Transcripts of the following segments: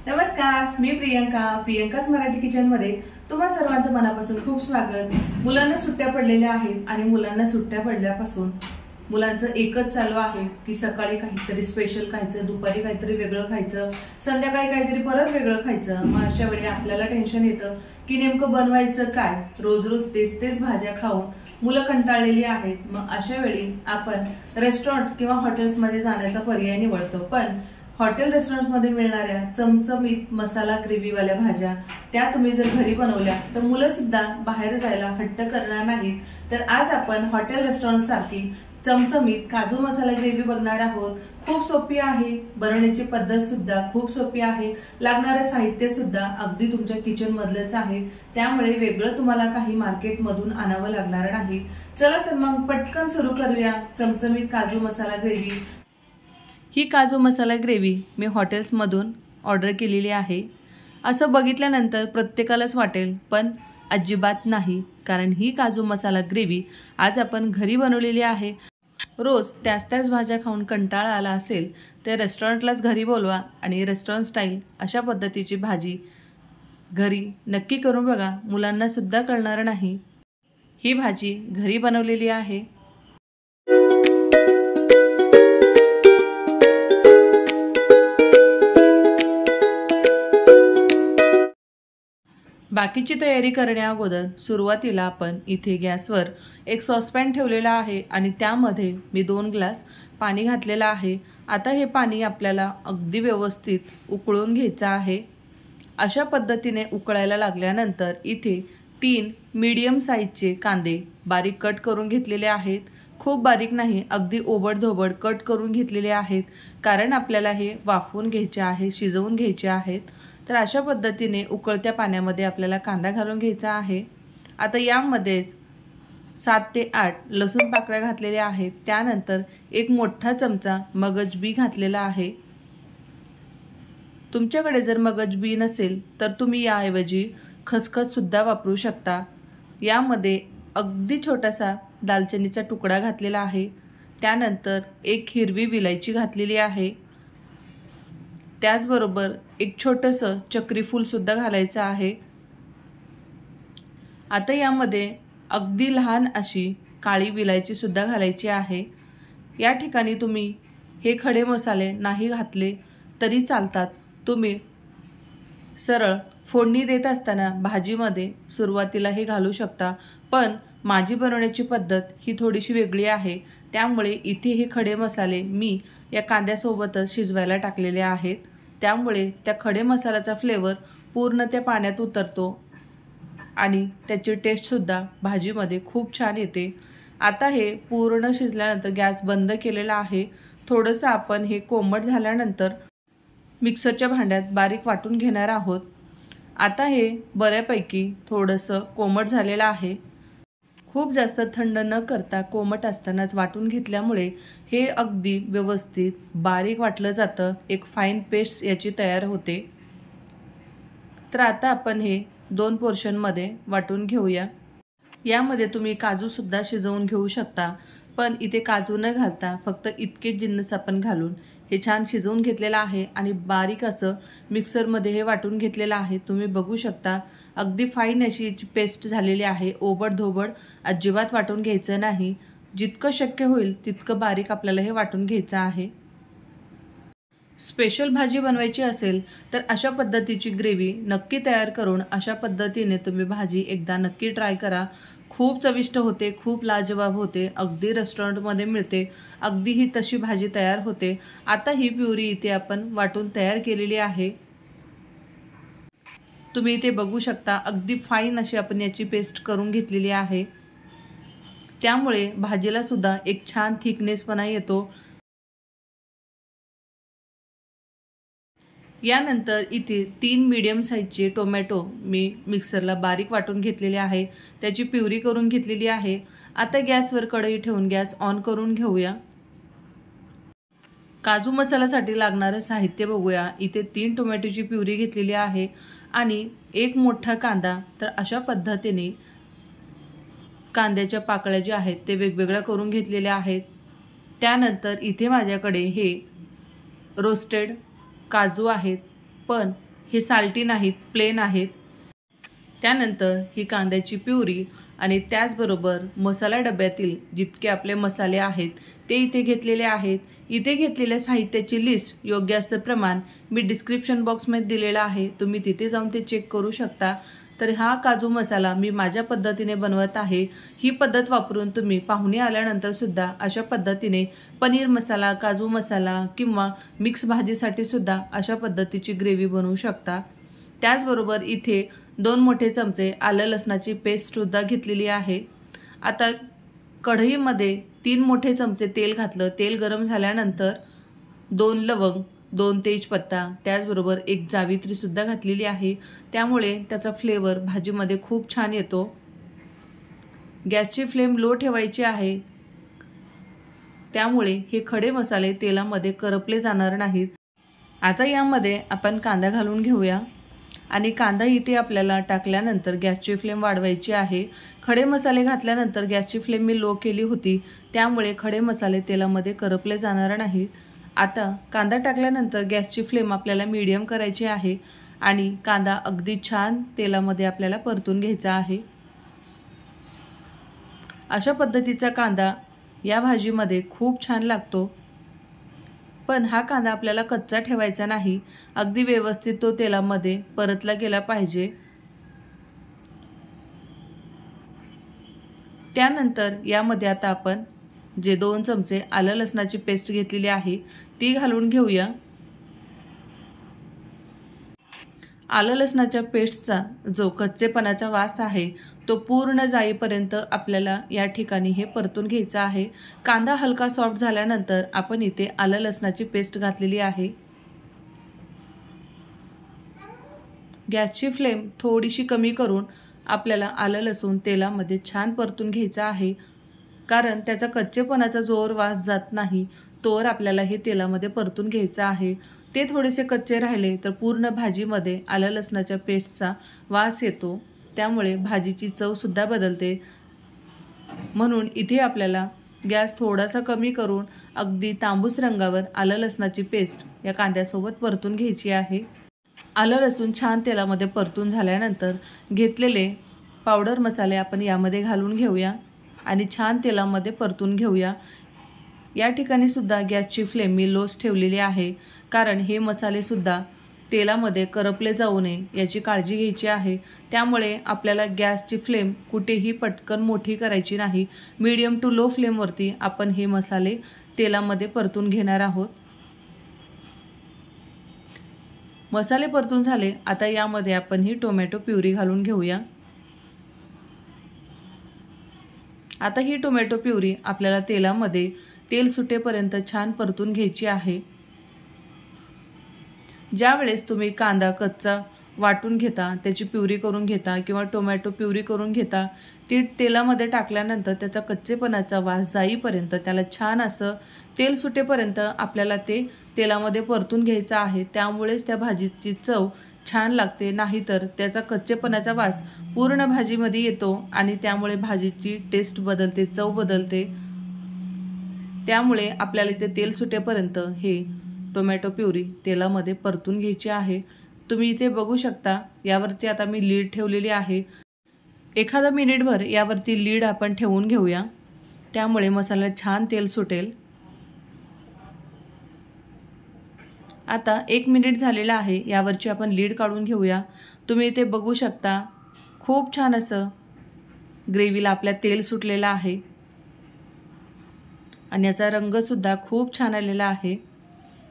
नमस्कार, मी प्रियंकाच मराठी किचन मध्ये तुम्हा सर्वांचं मनापासून खूप स्वागत। मुलांना सुट्ट्या पडलेल्या आहेत आणि मुलांना सुट्ट्या पडल्यापासून मुलांचं एकच चालू आहे की सकाळी काहीतरी स्पेशल खायचं, दुपारी काहीतरी वेगळं खायचं, संध्याकाळी काहीतरी परत वेगळं खायचं। मग अशा वेळी आपल्याला टेन्शन येतं की नेमकं बनवायचं काय। रोज रोज तेच भाज्या खाऊन मुलं कंटाळलेली आहेत। मग अशा वेळी आपण रेस्टॉरंट किंवा हॉटेल्समध्ये जाण्याचा पर्याय निवडतो, पण हॉटेल रेस्टॉरंट्समध्ये मिळणाऱ्या चमचमीत मसाला ग्रेव्हीवाल्या भाज्या त्या तुम्ही जर घरी बनवल्या तर मुलं सुद्धा बाहेर जायला हट्ट करणार नाहीत। तर आज आपण हॉटेल रेस्टॉरंट सारखी चमचमीत काजू मसाला ग्रेव्ही बघणार आहोत। खूप सोपी आहे, बनवण्याची पद्धत सुद्धा खूप सोपी आहे, लागणारे साहित्य सुद्धा अगदी तुमच्या किचन मधलंच आहे, त्यामुळे वेगळं तुम्हाला काही मार्केट मधून आणावं लागणार नाही। चला तर मग पटकन सुरू करूया चमचमीत काजू मसाला ग्रेव्ही। ही काजू मसाला ग्रेव्ही मी हॉटेल्समधून ऑर्डर केलेली आहे। असं बघितल्यानंतर प्रत्येकालाच वाटेल, पण अजिबात नाही, कारण ही काजू मसाला ग्रेव्ही आज आपण घरी बनवलेली आहे। रोज त्याच भाज्या खाऊन कंटाळा आला असेल तर रेस्टॉरंटलाच घरी बोलवा आणि रेस्टॉरंट स्टाईल अशा पद्धतीची भाजी घरी नक्की करून बघा, मुलांना सुद्धा कळणार नाही। ही भाजी घरी बनवलेली आहे। बाकीची तयारी करण्या अगोदर सुरुवातीला आपण इथे गॅसवर एक सॉसपॅन ठेवलेला आहे आणि त्यामध्ये मी 2 ग्लास पाणी घातलेलं आहे। आता हे पाणी आपल्याला अगदी व्यवस्थित उकळून घ्यायचं आहे। अशा पद्धतीने उकळायला लागल्यानंतर इथे 3 मीडियम साईजचे कांदे बारीक कट करून घेतलेले आहेत। खूप बारीक नाही, अगदी ओबडधोबड कट करून घेतलेले आहेत, कारण आपल्याला हे वाफवून घ्यायचे आहे, शिजवून घ्यायचे आहेत। तर अशा पद्धतीने उकळत्या पाण्यामध्ये आपल्याला कांदा घालून घ्यायचा आहे। आता यामध्येच 7 ते 8 लसूण पाकळ्या घातलेल्या आहेत। त्यानंतर एक मोठा चमचा मगज बी घातलेला आहे। तुमच्याकडे जर मगज बी नसेल तर तुम्ही याऐवजी खसखस सुद्धा वापरू शकता। यामध्ये अगदी छोटासा दालचिनीचा तुकडा घातलेला आहे। त्यानंतर एक हिरवी विलायची घातलेली आहे। त्याचबरोबर एक छोटंसं चक्री फूल सुद्धा घालायचं आहे। आता यामध्ये अगदी लहान अशी काळी विलायची सुद्धा घालायची आहे। या ठिकाणी तुम्ही हे खडे मसाले नाही घातले तरी चालतात, तुम्ही सरळ फोडणी देत असताना भाजीमध्ये सुरुवातीला हे घालू शकता, पण माझी बनवण्याची पद्धत ही थोडीशी वेगळी आहे, त्यामुळे इथे हे खडे मसाले मी या कांद्यासोबतच शिजवायला टाकलेले आहेत। त्यामुळे त्या खडे मसाल्याचा फ्लेवर पूर्ण त्या पाण्यात उतरतो आणि त्याची टेस्टसुद्धा भाजीमध्ये खूप छान येते। आता हे पूर्ण शिजल्यानंतर गॅस बंद केलेला आहे। थोडंसं आपण हे कोमट झाल्यानंतर मिक्सरच्या भांड्यात बारीक वाटून घेणार आहोत। आता हे बऱ्यापैकी थोडंसं कोमट झालेलं आहे। खूप जास्त थंड न करता कोमट असतानाच वाटून घेतल्यामुळे हे अगदी व्यवस्थित बारीक वाटलं जातं, एक फाईन पेस्ट याची तयार होते। तर आता आपण हे 2 पोर्शनमध्ये वाटून घेऊया। यामध्ये तुम्ही काजू सुद्धा शिजवून घेऊ शकता, पण इथे काजू न घालता फक्त इतकेच जिन्नस आपण घालून हे छान शिजवून घेतलेलं आहे आणि बारीक असं मिक्सरमध्ये हे वाटून घेतलेलं आहे। तुम्ही बघू शकता अगदी फाईन अशी याची पेस्ट झालेली आहे। ओबडधोबड अजिबात वाटून घ्यायचं नाही, जितकं शक्य होईल तितकं बारीक आपल्याला हे वाटून घ्यायचं आहे। स्पेशल भाजी बनवायची असेल तर अशा पद्धतीची ग्रेव्ही नक्की तयार करून अशा पद्धतीने तुम्ही भाजी एकदा नक्की ट्राय करा। खूप चविष्ट होते, खूप लाजवाब होते, अगदी रेस्टॉरंटमध्ये मिळते, अगदी ही तशी भाजी तयार होते। आता ही प्युरी इथे आपण वाटून तयार केलेली आहे। तुम्ही इथे बघू शकता अगदी फाईन अशी आपण याची पेस्ट करून घेतलेली आहे, त्यामुळे भाजीला सुद्धा एक छान थिकनेसपणा येतो। यानंतर इथे 3 मीडियम साईजचे टोमॅटो मी मिक्सरला बारीक वाटून घेतलेले आहे, त्याची प्युरी करून घेतलेली आहे। आता गॅसवर कढई ठेवून गॅस ऑन करून घेऊया। काजू मसाल्यासाठी लागणारे साहित्य बघूया। इथे 3 टोमॅटोची प्युरी घेतलेली आहे आणि एक मोठा कांदा। तर अशा पद्धतीने कांद्याच्या पाकळ्या ज्या आहेत ते वेगवेगळ्या करून घेतलेल्या आहेत। त्यानंतर इथे माझ्याकडे हे रोस्टेड काजू आहेत, पण हे साल्टी नाहीत, प्लेन आहेत। त्यानंतर ही कांद्याची प्युरी आणि त्याचबरोबर मसाला डब्यातील जितके आपले मसाले आहेत ते इथे घेतलेले आहेत। इथे घेतलेल्या साहित्याची लिस्ट, योग्य असं प्रमाण मी डिस्क्रिप्शन बॉक्समध्ये दिलेलं आहे, तुम्ही तिथे जाऊन ते चेक करू शकता। तर हा काजू मसाला मी माझ्या पद्धतीने बनवत आहे। ही पद्धत वापरून तुम्ही पाहुणे आल्यानंतर सुद्धा अशा पद्धतीने पनीर मसाला, काजू मसाला किंवा मिक्स भाजीसाठी सुद्धा अशा पद्धतीची ग्रेव्ही बनवू शकता। त्याचबरोबर इथे 2 मोठे चमचे आलं लसणाची पेस्ट सुद्धा घेतलेली आहे। आता कढईमध्ये 3 मोठे चमचे तेल घातलं। तेल गरम झाल्यानंतर 2 लवंग, 2 तेजपत्ता, त्याचबरोबर 1 जावित्री सुद्धा घातलेली आहे। त्यामुळे त्याचा फ्लेवर भाजीमध्ये खूप छान येतो। गॅसची फ्लेम लो ठेवायची आहे, त्यामुळे हे खडे मसाले तेलामध्ये करपले जाणार नाहीत। आता यामध्ये आपण कांदा घालून घेऊया आणि कांदा इथे आपल्याला टाकल्यानंतर गॅसची फ्लेम वाढवायची आहे। खडे मसाले घातल्यानंतर गॅसची फ्लेम मी लो केली होती, त्यामुळे खडे मसाले तेलामध्ये करपले जाणार नाहीत। आता कांदा टाकल्यानंतर गॅसची फ्लेम आपल्याला मीडियम करायची आहे आणि कांदा अगदी छान तेलामध्ये आपल्याला परतून घ्यायचा आहे। अशा पद्धतीचा कांदा या भाजीमध्ये खूप छान लागतो, पण हा कांदा आपल्याला कच्चा ठेवायचा नाही, अगदी व्यवस्थित तो तेलामध्ये परतला गेला पाहिजे। त्यानंतर यामध्ये आता आपण जे 2 चमचे आलं लसणाची पेस्ट घेतलेली आहे ती घालून घेऊया। आलं लसणाच्या पेस्टचा जो कच्चेपणाचा वास आहे तो पूर्ण जाईपर्यंत आपल्याला या ठिकाणी हे परतून घ्यायचं आहे। कांदा हलका सॉफ्ट झाल्यानंतर आपण इथे आलं लसणाची पेस्ट घातलेली आहे। गॅसची फ्लेम थोडीशी कमी करून आपल्याला आलं लसूण तेलामध्ये छान परतून घ्यायचं आहे, कारण त्याचा कच्चेपणाचा जोर वास जात नाही तोवर आपल्याला हे तेलामध्ये परतून घ्यायचं आहे। ते थोडेसे कच्चे राहिले तर पूर्ण भाजीमध्ये आलं लसणाच्या पेस्टचा वास येतो, त्यामुळे भाजीची चवसुद्धा बदलते। म्हणून इथे आपल्याला गॅस थोडासा कमी करून अगदी तांबूस रंगावर आलं लसणाची पेस्ट या कांद्यासोबत परतून घ्यायची आहे। आलं लसूण छान तेलामध्ये परतून झाल्यानंतर घेतलेले पावडर मसाले आपण यामध्ये घालून घेऊया आणि छान तेलामध्ये परतून घेऊया। या ठिकाणी सुद्धा गॅसची फ्लेम मी लोच ठेवलेली आहे, कारण हे मसाले सुद्धा तेलामध्ये करपले जाऊ नये याची काळजी घ्यायची आहे। त्यामुळे आपल्याला गॅसची फ्लेम कुठेही पटकन मोठी करायची नाही, मीडियम टू लो फ्लेमवरती आपण हे मसाले तेलामध्ये परतून घेणार आहोत। मसाले परतून झाले, आता यामध्ये आपण ही टोमॅटो प्युरी घालून घेऊया। आता ही टोमॅटो प्युरी आपल्याला तेलामध्ये तेल सुटेपर्यंत छान परतून घ्यायची आहे। ज्यावेळेस तुम्ही कांदा कच्चा वाटून घेता, त्याची प्युरी करून घेता किंवा टोमॅटो प्युरी करून घेता, ती तेलामध्ये टाकल्यानंतर त्याचा कच्चेपणाचा वास जाईपर्यंत त्याला छान असं तेल सुटेपर्यंत आपल्याला ते तेलामध्ये परतून घ्यायचं आहे। त्यामुळेच त्या भाजीची चव छान लागते, नाहीतर त्याचा कच्चेपणाचा वास पूर्ण भाजीमध्ये येतो आणि त्यामुळे भाजीची टेस्ट बदलते, चव बदलते। त्यामुळे आपल्याला इथे तेल सुटेपर्यंत हे टोमॅटो प्युरी तेलामध्ये परतून घ्यायची आहे। तुम्ही इथे बघू शकता, यावरती आता मी लीड ठेवलेली आहे। एखादा मिनिटभर यावरती लीड आपण ठेवून घेऊया, त्यामुळे मसाला छान तेल सुटेल। आता 1 मिनिट झालेला आहे, यावरची आपण लीड काढून घेऊया। तुम्ही इथे बघू शकता, खूप छान असं ग्रेव्हीला आपल्या तेल सुटलेलं आहे आणि याचा रंगसुद्धा खूप छान आलेला आहे।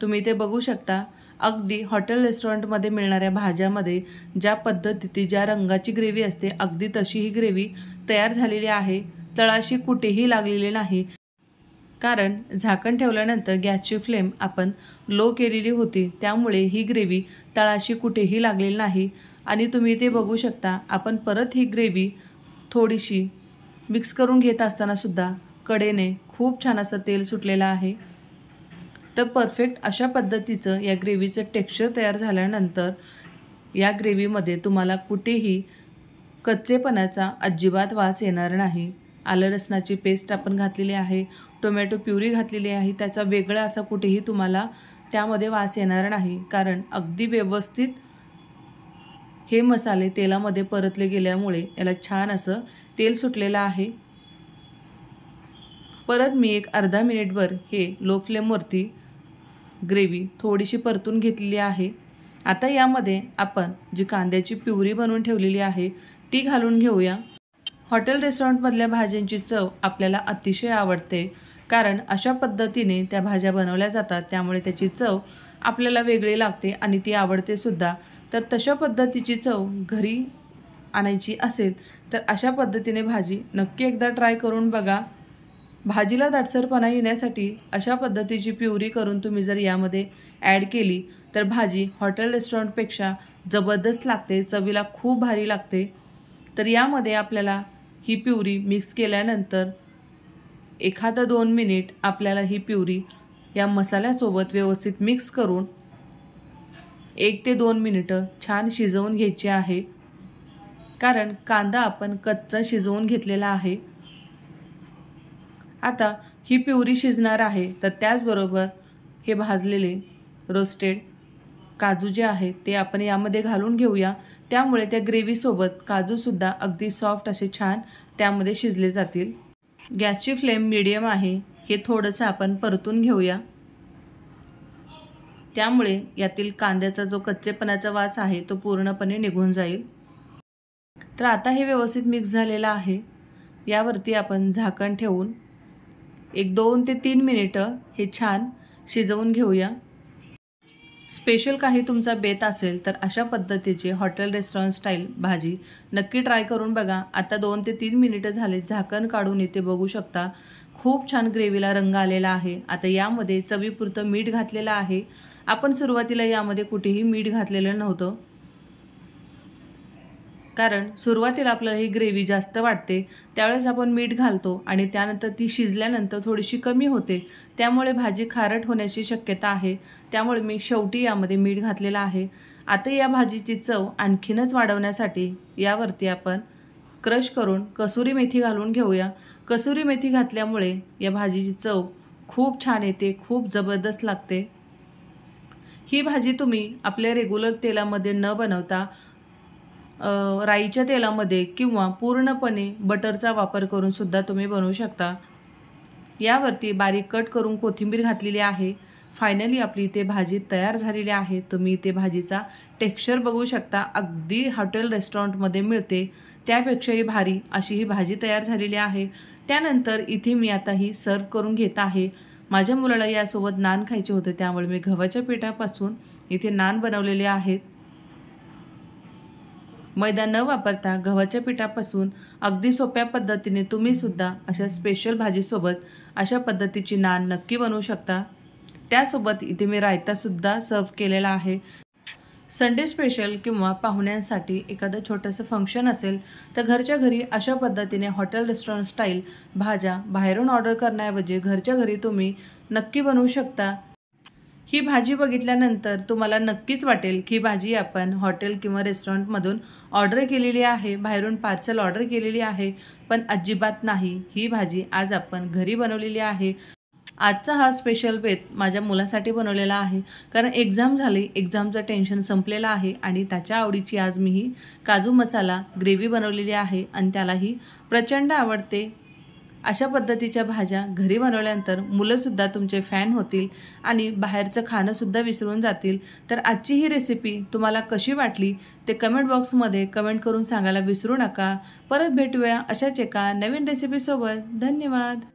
तुम्ही इथे बघू शकता, अगदी हॉटेल रेस्टॉरंटमध्ये मिळणाऱ्या भाज्यामध्ये ज्या पद्धतीची ज्या रंगाची ग्रेव्ही असते अगदी तशी ही ग्रेव्ही तयार झालेली आहे। तळाशी कुठेही लागलेली नाही, कारण झाकण ठेवल्यानंतर गॅसची फ्लेम आपण लो केलेली होती, त्यामुळे ही ग्रेव्ही तळाशी कुठेही लागलेली नाही। आणि तुम्ही इथे बघू शकता, आपण परत ही ग्रेव्ही थोडीशी मिक्स करून घेत असताना सुद्धा कडेने खूप छान असं तेल सुटलेलं आहे। तर परफेक्ट अशा पद्धतीचं या ग्रेव्हीचं टेक्स्चर तयार झाल्यानंतर या ग्रेव्हीमध्ये तुम्हाला कुठेही कच्चेपणाचा अजिबात वास येणार नाही। आलं लसणाची पेस्ट आपण घातलेली आहे, टोमॅटो प्युरी घातलेली आहे, त्याचा वेगळा असा कुठेही तुम्हाला त्यामध्ये वास येणार नाही, कारण अगदी व्यवस्थित हे मसाले तेलामध्ये परतले गेल्यामुळे याला छान असं तेल सुटलेलं आहे। परत मी एक अर्धा मिनिटभर हे लो फ्लेमवरती ग्रेव्ही थोडीशी परतून घेतलेली आहे। आता यामध्ये आपण जी कांद्याची प्युरी बनवून ठेवलेली आहे ती घालून घेऊया। हॉटेल रेस्टॉरंटमधल्या भाज्यांची चव आपल्याला अतिशय आवडते, कारण अशा पद्धतीने त्या भाज्या बनवल्या जातात, त्यामुळे त्याची चव आपल्याला वेगळी लागते आणि ती आवडते सुद्धा। तर तशा पद्धतीची चव घरी आणायची असेल तर अशा पद्धतीने भाजी नक्की एकदा ट्राय करून बघा। भाजीला दाटसरपणा येण्यासाठी अशा पद्धतीची प्युरी करून तुम्ही जर यामध्ये ॲड केली तर भाजी हॉटेल रेस्टॉरंटपेक्षा जबरदस्त लागते, चवीला खूप भारी लागते। तर यामध्ये आपल्याला ही प्युरी मिक्स केल्यानंतर 1-2 मिनिट आपल्याला ही प्युरी या मसाल्यासोबत व्यवस्थित मिक्स करून 1 ते 2 मिनिटं छान शिजवून घ्यायची आहे, कारण कांदा आपण कच्चा शिजवून घेतलेला आहे। आता ही प्युरी शिजणार आहे, तर त्याचबरोबर हे भाजलेले रोस्टेड काजू जे आहेत ते आपण यामध्ये घालून घेऊया, त्यामुळे त्या ग्रेव्हीसोबत काजूसुद्धा अगदी सॉफ्ट असे छान त्यामध्ये शिजले जातील। गॅसची फ्लेम मीडियम आहे, हे थोडंसं आपण परतून घेऊया, त्यामुळे यातील कांद्याचा जो कच्चेपणाचा वास आहे तो पूर्णपणे निघून जाईल। तर आता हे व्यवस्थित मिक्स झालेलं आहे, यावरती आपण झाकण ठेवून 2 ते 3 मिनिटं हे छान शिजवून घेऊया। स्पेशल काही तुमचा बेत असेल तर अशा पद्धतीची हॉटेल रेस्टॉरंट स्टाईल भाजी नक्की ट्राय करून बघा। आता 2 ते 3 मिनिटं झाले, झाकण काढून इथे बघू शकता खूप छान ग्रेव्हीला रंग आलेला आहे। आता यामध्ये चवीपुरतं मीठ घातलेलं आहे। आपण सुरुवातीला यामध्ये कुठेही मीठ घातलेलं नव्हतं, कारण सुरुवातीला आपल्याला ही ग्रेव्ही जास्त वाटते, त्यावेळेस आपण मीठ घालतो आणि त्यानंतर ती शिजल्यानंतर थोडीशी कमी होते, त्यामुळे भाजी खारट होण्याची शक्यता आहे। त्यामुळे मी शेवटी यामध्ये मीठ घातलेलं आहे। आता या भाजीची चव आणखीनच वाढवण्यासाठी यावरती आपण क्रश करून कसुरी मेथी घालून घेऊया। कसुरी मेथी घातल्यामुळे या भाजीची चव खूप छान येते, खूप जबरदस्त लागते। ही भाजी तुम्ही आपल्या रेग्युलर तेलामध्ये न बनवता राईच्या तेलामध्ये किंवा पूर्णपणे बटरचा वापर करून सुद्धा तुम्ही बनवू शकता। यावरती बारीक कट करून कोथिंबीर घातलेली आहे। फायनली आपली इथे भाजी तयार झालेली आहे। तुम्ही इथे भाजीचा टेक्स्चर बघू शकता, अगदी हॉटेल रेस्टॉरंटमध्ये मिळते त्यापेक्षाही भारी अशी ही भाजी तयार झालेली आहे। त्यानंतर इथे मी आता ही सर्व करून घेत आहे। माझ्या मुलाला यासोबत नान खायचे होते, त्यामुळे मी गव्हाच्या पिठापासून इथे नान बनवलेले आहेत। मैदा न वापरता गव्हाच्या पिठापासून अगदी सोप्या पद्धतीने तुम्ही सुद्धा अशा स्पेशल भाजीसोबत अशा पद्धतीची नान नक्की बनवू शकता। त्यासोबत इथे मी रायतासुद्धा सर्व केलेला आहे। संडे स्पेशल किंवा पाहुण्यांसाठी एखादं छोटंसं फंक्शन असेल तर घरच्या घरी अशा पद्धतीने हॉटेल रेस्टॉरंट स्टाईल भाज्या बाहेरून ऑर्डर करण्याऐवजी घरच्या घरी तुम्ही नक्की बनवू शकता। ही भाजी बघितल्यानंतर तुम्हाला नक्कीच वाटेल की भाजी आपण हॉटेल किंवा रेस्टॉरंटमधून ऑर्डर केलेली आहे, बाहेरून पार्सल ऑर्डर केलेली आहे, पण अजिबात नाही। ही भाजी आज आपण घरी बनवलेली आहे। आजचा हा स्पेशल बेत माझ्या मुलासाठी बनवलेला आहे, कारण एक्झाम झाली, एक्झामचं टेन्शन संपलेलं आहे आणि त्याच्या आवडीची आज मी ही काजू मसाला ग्रेव्ही बनवलेली आहे आणि त्यालाही प्रचंड आवडते। अशा पद्धतीच्या भाज्या घरी बनवल्यानंतर मुलंसुद्धा तुमचे फॅन होतील आणि बाहेरचं खाणंसुद्धा विसरून जातील। तर आजची ही रेसिपी तुम्हाला कशी वाटली ते कमेंट बॉक्समध्ये कमेंट करून सांगायला विसरू नका। परत भेटूया अशाच एका नवीन रेसिपीसोबत। धन्यवाद।